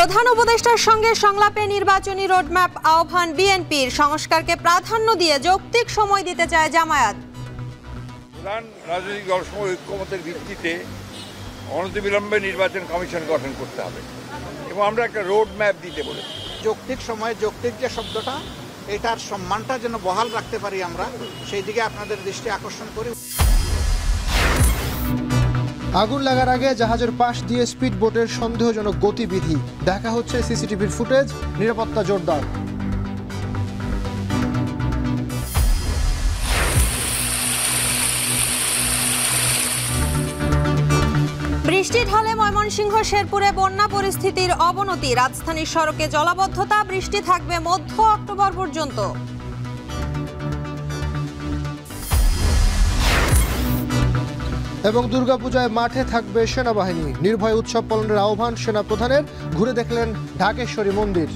প্রধান উপদেষ্টার সঙ্গে সংলাপে নির্বাচনী রোডম্যাপ আহ্বান বিএনপির। সংস্কারকে প্রাধান্য দিয়ে যৌক্তিক সময় দিতে চায় জামায়াত। প্রধান রাজনৈতিক দলসমূহ ঐক্যমতের ভিত্তিতে অনতিবিলম্বে নির্বাচন কমিশন গঠন করতে হবে এবং আমরা একটা রোড ম্যাপ দিতে বলেছি। যৌক্তিক সময়ে যৌক্তিক যে শব্দটা, এটার সম্মানটা যেন বহাল রাখতে পারি আমরা, সেই দিকে আপনাদের দৃষ্টি আকর্ষণ করি। আগুন লাগার আগে জাহাজের পাশ দিয়ে স্পিড বোটের সন্দেহজনক গতিবিধি দেখা হচ্ছে সিসিটিভির ফুটেজ, নিরাপত্তা জোরদার। বৃষ্টি ঢালে ময়মনসিংহ শেরপুরে বন্যা পরিস্থিতির অবনতি। রাজধানীর সড়কে জলাবদ্ধতা, বৃষ্টি থাকবে মধ্য অক্টোবর পর্যন্ত। এবং দুর্গাপূজায় মাঠে থাকবে সেনাবাহিনী। নির্ভয় উৎসব পালনের আহ্বান সেনা প্রধানের। ঘুরে দেখলেন ঢাকেশ্বরী মন্দির।